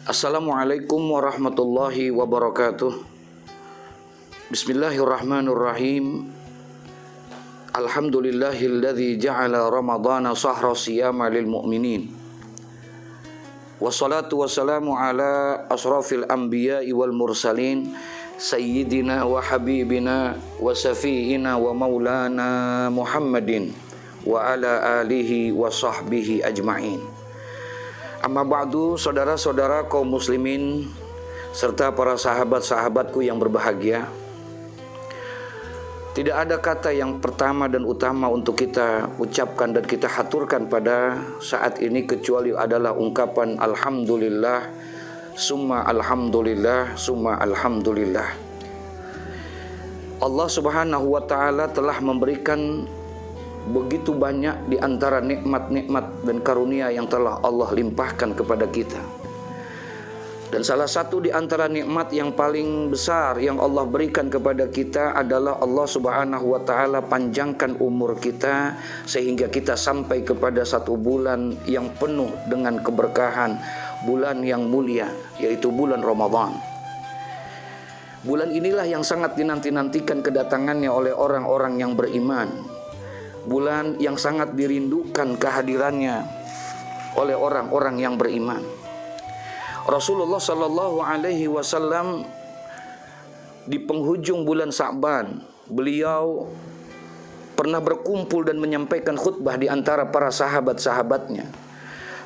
Assalamualaikum warahmatullahi wabarakatuh. Bismillahirrahmanirrahim. Alhamdulillahilladzi ja'ala ramadhana shahra siyama lil mu'minin. Wassalatu wassalamu ala asrafil anbiya'i wal mursalin sayyidina wa habibina wa safiyina wa maulana Muhammadin wa ala alihi wa sahbihi ajma'in. Amma ba'du, saudara-saudara kaum muslimin serta para sahabat-sahabatku yang berbahagia. Tidak ada kata yang pertama dan utama untuk kita ucapkan dan kita haturkan pada saat ini kecuali adalah ungkapan alhamdulillah, summa alhamdulillah, summa alhamdulillah. Allah Subhanahu wa taala telah memberikan begitu banyak di antara nikmat-nikmat dan karunia yang telah Allah limpahkan kepada kita. Dan salah satu di antara nikmat yang paling besar yang Allah berikan kepada kita adalah Allah Subhanahu wa taala panjangkan umur kita sehingga kita sampai kepada satu bulan yang penuh dengan keberkahan, bulan yang mulia, yaitu bulan Ramadan. Bulan inilah yang sangat dinanti-nantikan kedatangannya oleh orang-orang yang beriman. Bulan yang sangat dirindukan kehadirannya oleh orang-orang yang beriman. Rasulullah Shallallahu Alaihi Wasallam di penghujung bulan Sa'ban, beliau pernah berkumpul dan menyampaikan khutbah di antara para sahabat-sahabatnya.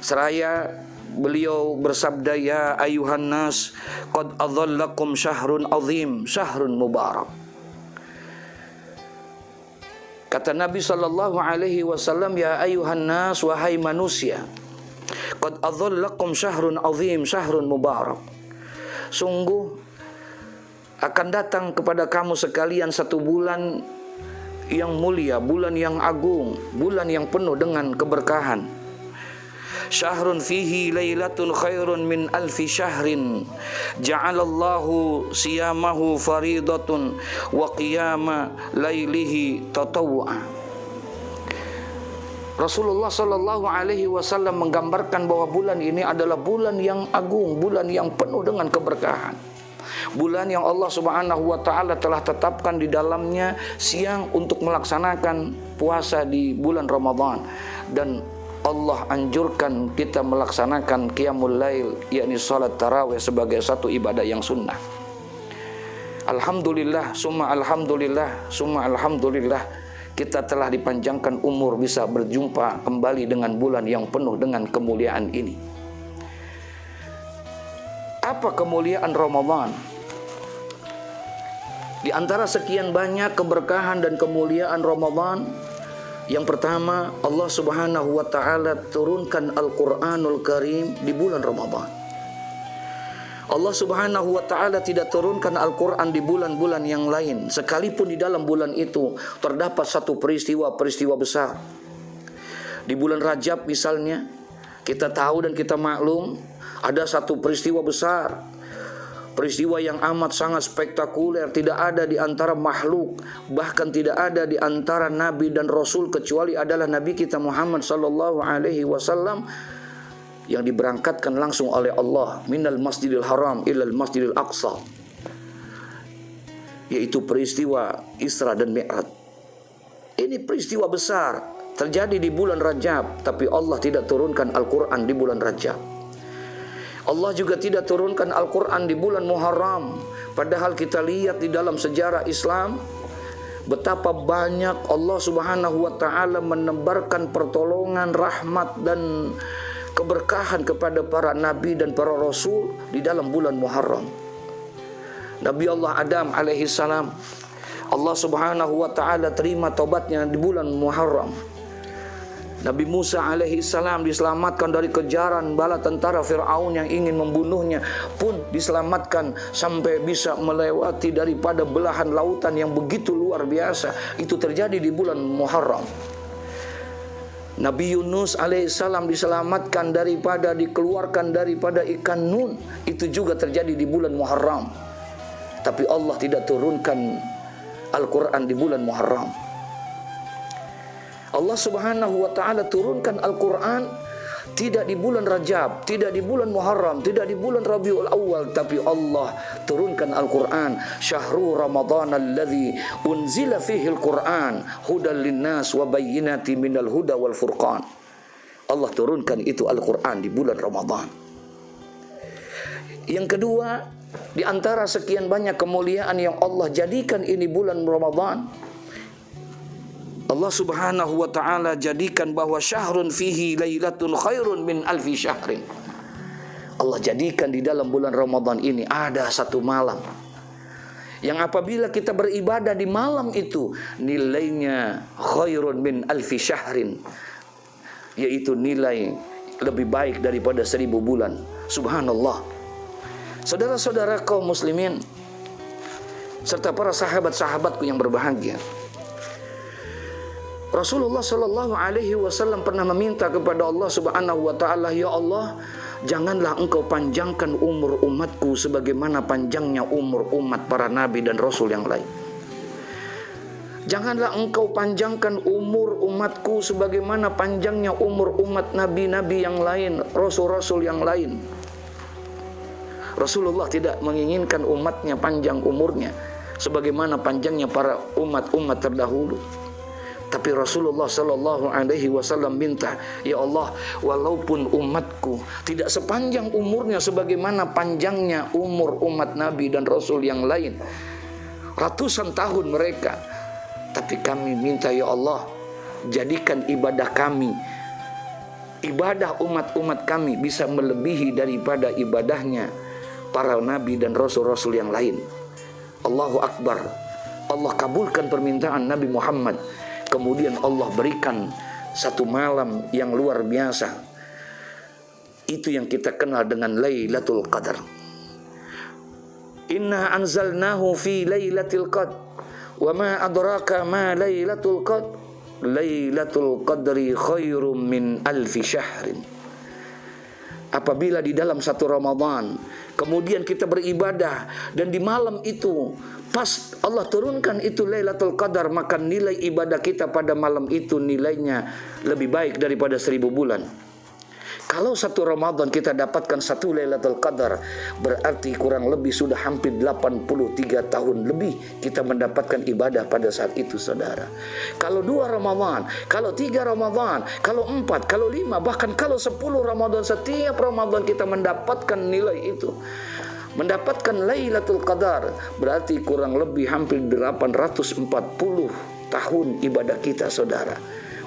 Seraya beliau bersabda, ya ayuhan nas, qad adhallakum syahrun azim, syahrun mubarak. Kata Nabi sallallahu alaihi wasallam, ya ayuhan nas, wahai manusia, qad adhallakum syahrun azim, syahrun mubarak. Sungguh akan datang kepada kamu sekalian satu bulan yang mulia, bulan yang agung, bulan yang penuh dengan keberkahan. Syahrun fihi lailatun khairun min alfi syahrin ja'alallahu siyamahu faridatun wa qiyama lailihi tatawwa. Rasulullah sallallahu alaihi wasallam menggambarkan bahwa bulan ini adalah bulan yang agung, bulan yang penuh dengan keberkahan. Bulan yang Allah Subhanahu wa taala telah tetapkan di dalamnya siang untuk melaksanakan puasa di bulan Ramadan, dan Allah anjurkan kita melaksanakan qiyamul lail, yakni salat tarawih sebagai satu ibadah yang sunnah. Alhamdulillah, summa alhamdulillah, summa alhamdulillah, kita telah dipanjangkan umur bisa berjumpa kembali dengan bulan yang penuh dengan kemuliaan ini. Apa kemuliaan Ramadan? Di antara sekian banyak keberkahan dan kemuliaan Ramadan, yang pertama, Allah Subhanahu wa taala turunkan Al-Qur'anul Karim di bulan Ramadan. Allah Subhanahu wa taala tidak turunkan Al-Qur'an di bulan-bulan yang lain, sekalipun di dalam bulan itu terdapat satu peristiwa besar. Di bulan Rajab misalnya, kita tahu dan kita maklum ada satu peristiwa besar. Peristiwa yang amat sangat spektakuler, tidak ada di antara makhluk, bahkan tidak ada di antara nabi dan rasul kecuali adalah nabi kita Muhammad sallallahu alaihi wasallam yang diberangkatkan langsung oleh Allah minal masjidil haram ilal masjidil aqsa, yaitu peristiwa Isra dan Mi'raj. Ini peristiwa besar terjadi di bulan Rajab, tapi Allah tidak turunkan Al-Quran di bulan Rajab. Allah juga tidak turunkan Al-Quran di bulan Muharram. Padahal kita lihat di dalam sejarah Islam betapa banyak Allah Subhanahu wa taala menebarkan pertolongan, rahmat dan keberkahan kepada para nabi dan para rasul di dalam bulan Muharram. Nabi Allah Adam alaihi salam, Allah Subhanahu wa taala terima taubatnya di bulan Muharram. Nabi Musa alaihi salam diselamatkan dari kejaran bala tentara Fir'aun yang ingin membunuhnya, pun diselamatkan sampai bisa melewati daripada belahan lautan yang begitu luar biasa. Itu terjadi di bulan Muharram. Nabi Yunus alaihissalam diselamatkan dikeluarkan daripada ikan nun. Itu juga terjadi di bulan Muharram. Tapi Allah tidak turunkan Al-Quran di bulan Muharram. Allah Subhanahu wa taala turunkan Al-Quran Tidak di bulan Rajab, tidak di bulan Muharram, tidak di bulan Rabiul Awal, tapi Allah turunkan Al-Quran. Syahrul Ramadan alladzi unzila fihi Al-Quran hudan linnas wa bayyinati minal huda wal furqan. Allah turunkan itu Al-Quran di bulan Ramadan. Yang kedua, di antara sekian banyak kemuliaan yang Allah jadikan ini bulan Ramadan, Allah subhanahu wa ta'ala jadikan bahwa syahrun fihi lailatun khairun min alfi syahrin. Allah jadikan di dalam bulan Ramadan ini ada satu malam yang apabila kita beribadah di malam itu, nilainya khairun min alfi syahrin, yaitu nilai lebih baik daripada 1000 bulan. Subhanallah. Saudara-saudara kaum muslimin serta para sahabat-sahabatku yang berbahagia, Rasulullah Shallallahu Alaihi Wasallam pernah meminta kepada Allah Subhanahu Wa Taala, ya Allah, janganlah Engkau panjangkan umur umatku sebagaimana panjangnya umur umat para nabi dan rasul yang lain. Janganlah Engkau panjangkan umur umatku sebagaimana panjangnya umur umat nabi-nabi yang lain, rasul-rasul yang lain. Rasulullah tidak menginginkan umatnya panjang umurnya sebagaimana panjangnya para umat-umat terdahulu. Tapi Rasulullah Sallallahu Alaihi Wasallam minta, ya Allah, walaupun umatku tidak sepanjang umurnya sebagaimana panjangnya umur umat Nabi dan Rasul yang lain, ratusan tahun mereka, tapi kami minta ya Allah, jadikan ibadah kami, ibadah umat-umat kami bisa melebihi daripada ibadahnya para Nabi dan Rasul-Rasul yang lain. Allahu Akbar. Allah kabulkan permintaan Nabi Muhammad. Kemudian Allah berikan satu malam yang luar biasa. Itu yang kita kenal dengan Lailatul Qadar. Inna anzalnahu fi Lailatul Qadar. Wa ma adraka ma Lailatul Qadar. Lailatul Qadri khairum min alfi syahrin. Apabila di dalam satu Ramadan kemudian kita beribadah dan di malam itu pas Allah turunkan itu Lailatul Qadar, maka nilai ibadah kita pada malam itu nilainya lebih baik daripada 1000 bulan. Kalau satu Ramadan kita dapatkan satu Lailatul Qadar, berarti kurang lebih sudah hampir 83 tahun lebih kita mendapatkan ibadah pada saat itu, saudara. Kalau 2 Ramadan, kalau 3 Ramadan, kalau 4, kalau 5, bahkan kalau 10 Ramadan, setiap Ramadan kita mendapatkan nilai itu, mendapatkan Lailatul Qadar, berarti kurang lebih hampir 840 tahun ibadah kita, saudara.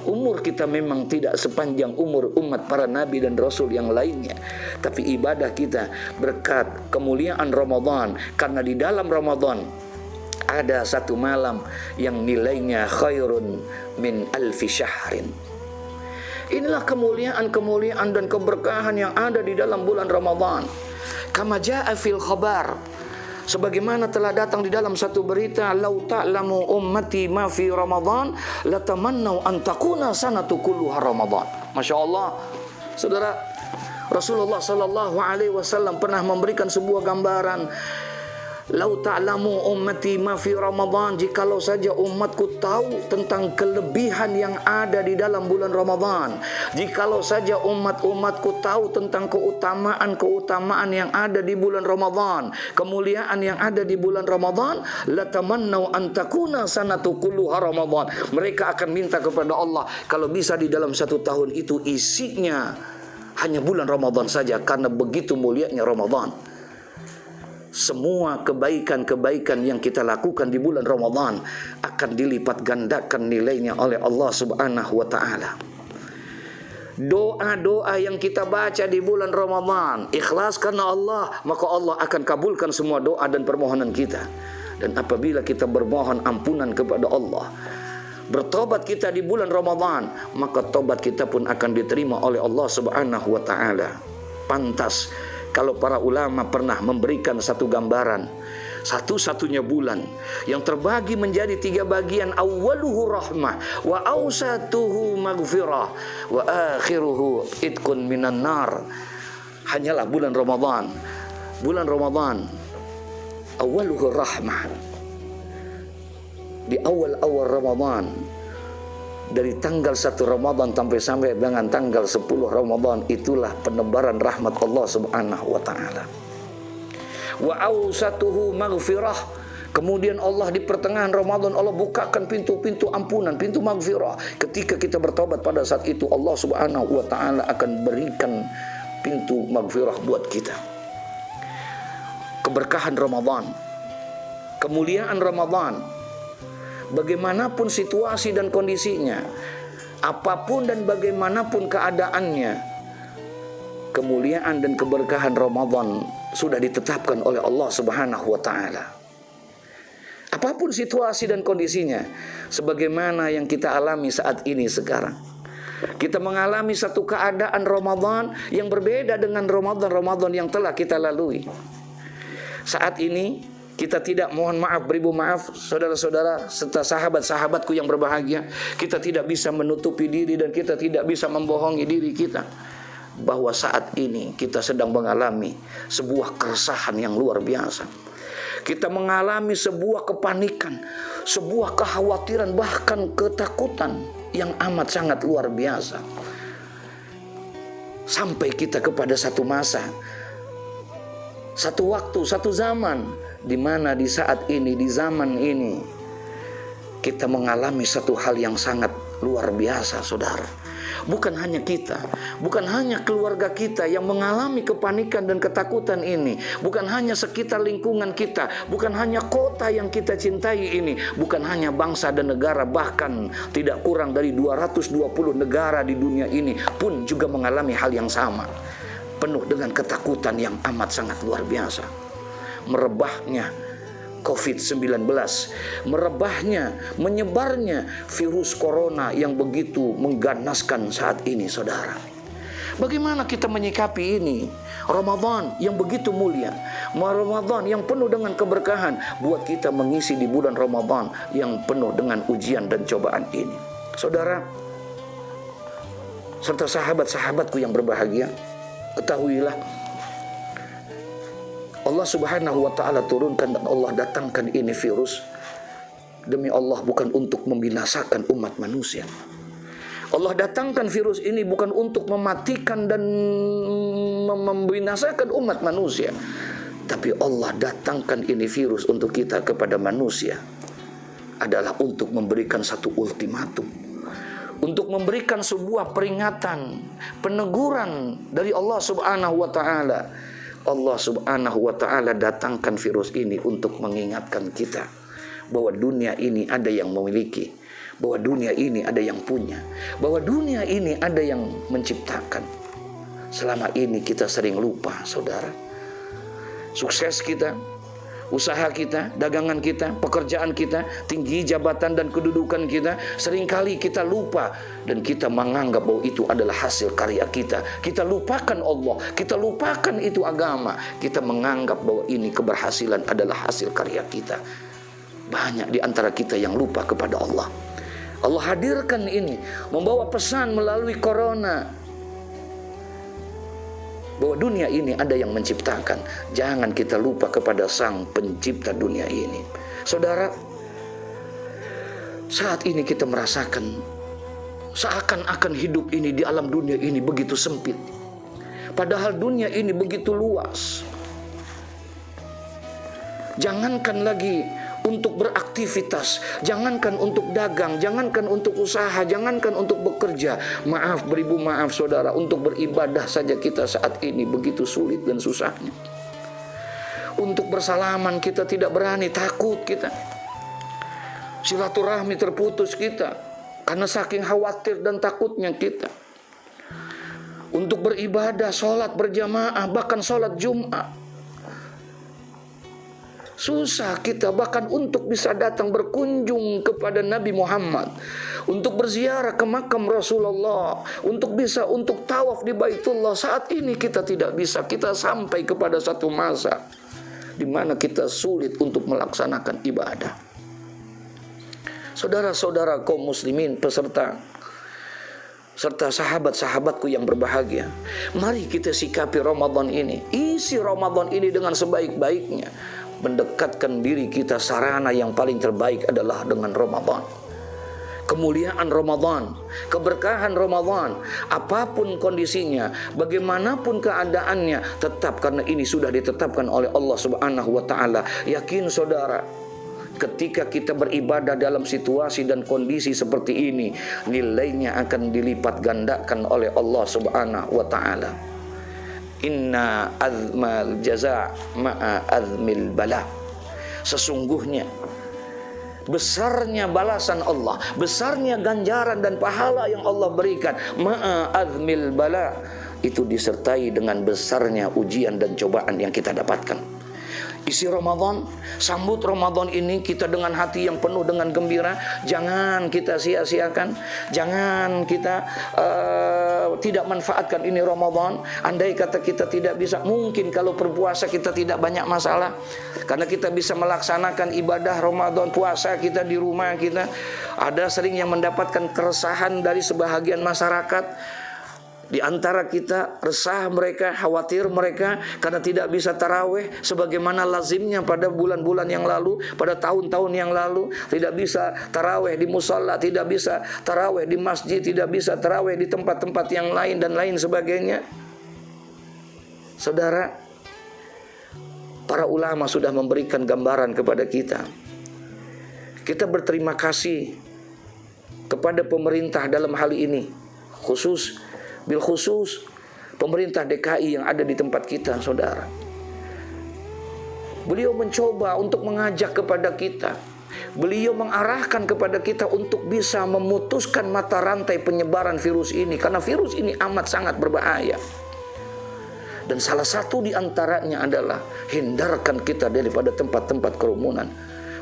Umur kita memang tidak sepanjang umur umat para nabi dan rasul yang lainnya, tapi ibadah kita berkat kemuliaan Ramadan, karena di dalam Ramadan ada satu malam yang nilainya khairun min alfi syahrin. Inilah kemuliaan-kemuliaan dan keberkahan yang ada di dalam bulan Ramadan. Kama jaa fil khabar, sebagaimana telah datang di dalam satu berita, lau ta'lamu ummati ma fi Ramadan latamannau an takuna sanatu kulluha Ramadan. Masya Allah, saudara, Rasulullah Sallallahu Alaihi Wasallam pernah memberikan sebuah gambaran. Lau ta'lamu ummati ma fi Ramadan, jikalau saja umatku tahu tentang kelebihan yang ada di dalam bulan Ramadan, jikalau saja umatku tahu tentang keutamaan yang ada di bulan Ramadan, kemuliaan yang ada di bulan Ramadan, latamannau an takuna sanatu kulluha Ramadan. Mereka akan minta kepada Allah kalau bisa di dalam satu tahun itu isinya hanya bulan Ramadan saja, karena begitu mulianya Ramadan. Semua kebaikan-kebaikan yang kita lakukan di bulan Ramadan akan dilipat gandakan nilainya oleh Allah Subhanahu wa Ta'ala. Doa-doa yang kita baca di bulan Ramadan ikhlas karena Allah, maka Allah akan kabulkan semua doa dan permohonan kita. Dan apabila kita bermohon ampunan kepada Allah, bertobat kita di bulan Ramadan, maka tobat kita pun akan diterima oleh Allah Subhanahu wa Ta'ala. Pantas kalau para ulama pernah memberikan satu gambaran, satu-satunya bulan yang terbagi menjadi 3 bagian, awwaluhu rahmah, wa awsatuhu maghfirah, wa akhiruhu itqun minan nar, hanyalah bulan Ramadan. Bulan Ramadan awwaluhu rahmah, di awal-awal Ramadan dari tanggal 1 Ramadan sampai dengan tanggal 10 Ramadan, itulah penebaran rahmat Allah Subhanahu wa taala. Wa awsatuhu maghfirah. Kemudian Allah di pertengahan Ramadan Allah bukakan pintu-pintu ampunan, pintu maghfirah. Ketika kita bertobat pada saat itu, Allah Subhanahu wa taala akan berikan pintu maghfirah buat kita. Keberkahan Ramadan, kemuliaan Ramadan, bagaimanapun situasi dan kondisinya, apapun dan bagaimanapun keadaannya, kemuliaan dan keberkahan Ramadan sudah ditetapkan oleh Allah Subhanahu wa taala. Apapun situasi dan kondisinya, sebagaimana yang kita alami saat ini sekarang. Kita mengalami satu keadaan Ramadan yang berbeda dengan Ramadan yang telah kita lalui. Saat ini kita tidak, mohon maaf, beribu maaf saudara-saudara serta sahabat-sahabatku yang berbahagia, kita tidak bisa menutupi diri dan kita tidak bisa membohongi diri kita bahwa saat ini kita sedang mengalami sebuah keresahan yang luar biasa. Kita mengalami sebuah kepanikan, sebuah kekhawatiran, bahkan ketakutan yang amat sangat luar biasa. Sampai kita kepada satu masa, satu waktu, satu zaman, di mana di saat ini, di zaman ini, kita mengalami satu hal yang sangat luar biasa, saudara. Bukan hanya kita, bukan hanya keluarga kita yang mengalami kepanikan dan ketakutan ini, bukan hanya sekitar lingkungan kita, bukan hanya kota yang kita cintai ini, bukan hanya bangsa dan negara, bahkan tidak kurang dari 220 negara di dunia ini pun juga mengalami hal yang sama, penuh dengan ketakutan yang amat sangat luar biasa. Merebahnya COVID-19, merebahnya, menyebarnya virus corona yang begitu mengganaskan saat ini, saudara. Bagaimana kita menyikapi ini? Ramadan yang begitu mulia, Ramadan yang penuh dengan keberkahan, buat kita mengisi di bulan Ramadan yang penuh dengan ujian dan cobaan ini. Saudara, serta sahabat-sahabatku yang berbahagia, ketahuilah Allah Subhanahu wa taala turunkan dan Allah datangkan ini virus demi Allah, bukan untuk membinasakan umat manusia. Allah datangkan virus ini bukan untuk mematikan dan membinasakan umat manusia, tapi Allah datangkan ini virus untuk kita kepada manusia adalah untuk memberikan satu ultimatum, untuk memberikan sebuah peringatan, peneguran dari Allah Subhanahu wa taala. Allah Subhanahu wa taala datangkan virus ini untuk mengingatkan kita bahwa dunia ini ada yang memiliki, bahwa dunia ini ada yang punya, bahwa dunia ini ada yang menciptakan. Selama ini kita sering lupa, saudara. Sukses kita, usaha kita, dagangan kita, pekerjaan kita, tinggi jabatan dan kedudukan kita, seringkali kita lupa dan kita menganggap bahwa itu adalah hasil karya kita. Kita lupakan Allah, kita lupakan itu agama, kita menganggap bahwa ini keberhasilan adalah hasil karya kita. Banyak di antara kita yang lupa kepada Allah. Allah hadirkan ini, membawa pesan melalui corona bahwa dunia ini ada yang menciptakan. Jangan kita lupa kepada sang pencipta dunia ini. Saudara, saat ini kita merasakan seakan-akan hidup ini di alam dunia ini begitu sempit, padahal dunia ini begitu luas. Jangankan lagi untuk beraktivitas, jangankan untuk dagang, jangankan untuk usaha, jangankan untuk bekerja. Maaf, beribu maaf saudara, untuk beribadah saja kita saat ini begitu sulit dan susahnya. Untuk bersalaman kita tidak berani, takut kita. Silaturahmi terputus kita karena saking khawatir dan takutnya kita. Untuk beribadah, sholat berjamaah, bahkan sholat Jumat, susah kita, bahkan untuk bisa datang berkunjung kepada Nabi Muhammad, untuk berziarah ke makam Rasulullah, untuk tawaf di Baitullah. Saat ini kita tidak bisa. Kita sampai kepada satu masa di mana kita sulit untuk melaksanakan ibadah. Saudara-saudara kaum muslimin serta sahabat-sahabatku yang berbahagia, mari kita sikapi Ramadan ini. Isi Ramadan ini dengan sebaik-baiknya. Mendekatkan diri kita, sarana yang paling terbaik adalah dengan Ramadan. kemuliaan Ramadan, keberkahan Ramadan, apapun kondisinya, bagaimanapun keadaannya, tetap karena ini sudah ditetapkan oleh Allah Subhanahu wa taala. Yakin saudara, ketika kita beribadah dalam situasi dan kondisi seperti ini, nilainya akan dilipat gandakan oleh Allah Subhanahu wa taala. Inna azmal jaza ma'a azmil bala. Sesungguhnya besarnya balasan Allah, besarnya ganjaran dan pahala yang Allah berikan, ma'azmil bala, itu disertai dengan besarnya ujian dan cobaan yang kita dapatkan. Isi Ramadan, sambut Ramadan ini kita dengan hati yang penuh dengan gembira. Jangan kita sia-siakan, jangan kita tidak manfaatkan ini Ramadan. Andai kata kita tidak bisa, mungkin kalau berpuasa kita tidak banyak masalah, karena kita bisa melaksanakan ibadah Ramadan puasa kita di rumah kita. Ada sering yang mendapatkan keresahan dari sebahagian masyarakat. Di antara kita resah mereka, khawatir mereka karena tidak bisa taraweh sebagaimana lazimnya pada bulan-bulan yang lalu, pada tahun-tahun yang lalu. Tidak bisa taraweh di musalla, tidak bisa taraweh di masjid, tidak bisa taraweh di tempat-tempat yang lain dan lain sebagainya. Saudara, para ulama sudah memberikan gambaran kepada kita. Kita berterima kasih kepada pemerintah dalam hal ini, bil khusus pemerintah DKI yang ada di tempat kita, saudara. Beliau mencoba untuk mengajak kepada kita, beliau mengarahkan kepada kita untuk bisa memutuskan mata rantai penyebaran virus ini, karena virus ini amat sangat berbahaya. Dan salah satu di antaranya adalah hindarkan kita daripada tempat-tempat kerumunan.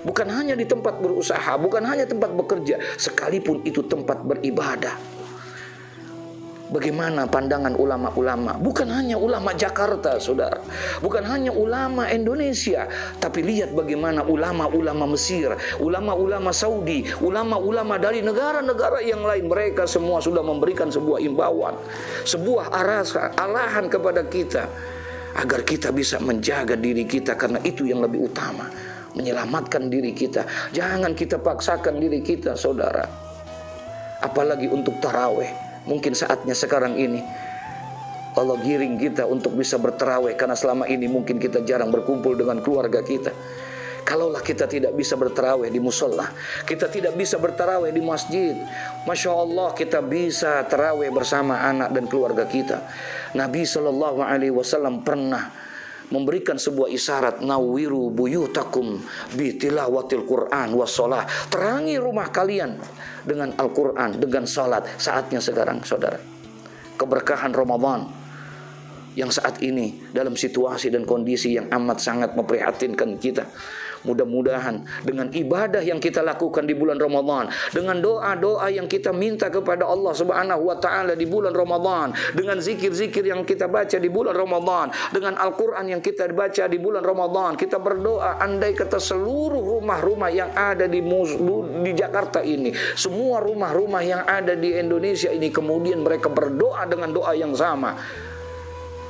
Bukan hanya di tempat berusaha, bukan hanya tempat bekerja, sekalipun itu tempat beribadah. Bagaimana pandangan ulama-ulama? Bukan hanya ulama Jakarta, saudara. Bukan hanya ulama Indonesia. Tapi lihat bagaimana ulama-ulama Mesir, ulama-ulama Saudi, ulama-ulama dari negara-negara yang lain. Mereka semua sudah memberikan sebuah imbauan, sebuah arahan kepada kita, agar kita bisa menjaga diri kita, karena itu yang lebih utama, menyelamatkan diri kita. Jangan kita paksakan diri kita, saudara. Apalagi untuk taraweh. Mungkin saatnya sekarang ini Allah giring kita untuk bisa bertarawih, karena selama ini mungkin kita jarang berkumpul dengan keluarga kita. Kalaulah kita tidak bisa bertarawih di musola, kita tidak bisa bertarawih di masjid, Masya Allah kita bisa tarawih bersama anak dan keluarga kita. Nabi SAW pernah memberikan sebuah isyarat, nawiru buyutakum bitilawatil Quran wassalah. Terangi rumah kalian dengan Al-Quran, dengan salat. Saatnya sekarang, saudara. Keberkahan Ramadan yang saat ini dalam situasi dan kondisi yang amat sangat memprihatinkan kita. Mudah-mudahan dengan ibadah yang kita lakukan di bulan Ramadan, dengan doa-doa yang kita minta kepada Allah Subhanahu wa taala di bulan Ramadan, dengan zikir-zikir yang kita baca di bulan Ramadan, dengan Al-Qur'an yang kita baca di bulan Ramadan, kita berdoa andai kata seluruh rumah-rumah yang ada di Jakarta ini, semua rumah-rumah yang ada di Indonesia ini, kemudian mereka berdoa dengan doa yang sama.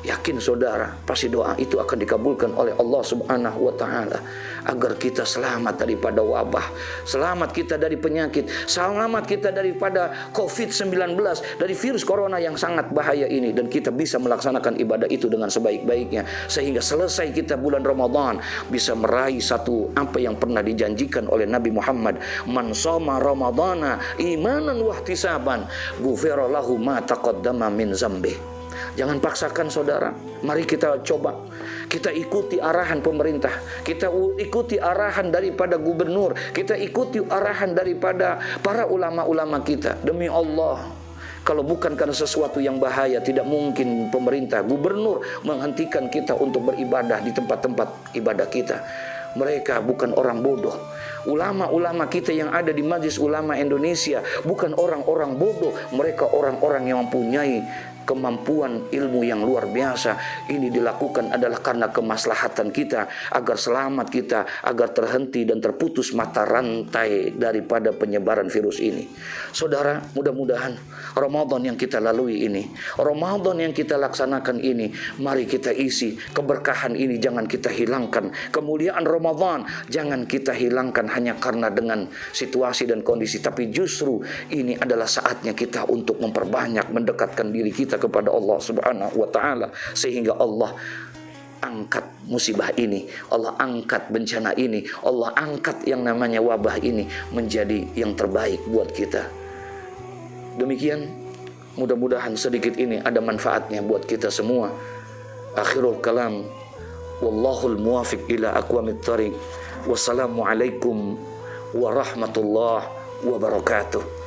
Yakin saudara, pasti doa itu akan dikabulkan oleh Allah Subhanahu wa taala, agar kita selamat daripada wabah, selamat kita dari penyakit, selamat kita daripada COVID-19, dari virus corona yang sangat bahaya ini, dan kita bisa melaksanakan ibadah itu dengan sebaik-baiknya, sehingga selesai kita bulan Ramadan bisa meraih satu apa yang pernah dijanjikan oleh Nabi Muhammad, man shoma ramadhana imanan wahtisaban ghufira lahu ma taqaddama min dzambi. Jangan paksakan saudara. Mari kita coba. Kita ikuti arahan pemerintah. Kita ikuti arahan daripada gubernur. Kita ikuti arahan daripada para ulama-ulama kita. Demi Allah, kalau bukan karena sesuatu yang bahaya, tidak mungkin pemerintah, gubernur menghentikan kita untuk beribadah di tempat-tempat ibadah kita. Mereka bukan orang bodoh. Ulama-ulama kita yang ada di Majelis Ulama Indonesia bukan orang-orang bodoh. Mereka orang-orang yang mempunyai kemampuan ilmu yang luar biasa. Ini dilakukan adalah karena kemaslahatan kita, agar selamat kita, agar terhenti dan terputus mata rantai daripada penyebaran virus ini. Saudara, mudah-mudahan Ramadan yang kita lalui ini, Ramadan yang kita laksanakan ini, mari kita isi keberkahan ini, jangan kita hilangkan. Kemuliaan Ramadan jangan kita hilangkan hanya karena dengan situasi dan kondisi, tapi justru ini adalah saatnya kita untuk memperbanyak mendekatkan diri kita kepada Allah Subhanahu wa taala, sehingga Allah angkat musibah ini, Allah angkat bencana ini, Allah angkat yang namanya wabah ini menjadi yang terbaik buat kita. Demikian, mudah-mudahan sedikit ini ada manfaatnya buat kita semua. Akhirul kalam, wallahul muwafiq ila aqwamit thariq. Wassalamualaikum warahmatullahi wabarakatuh.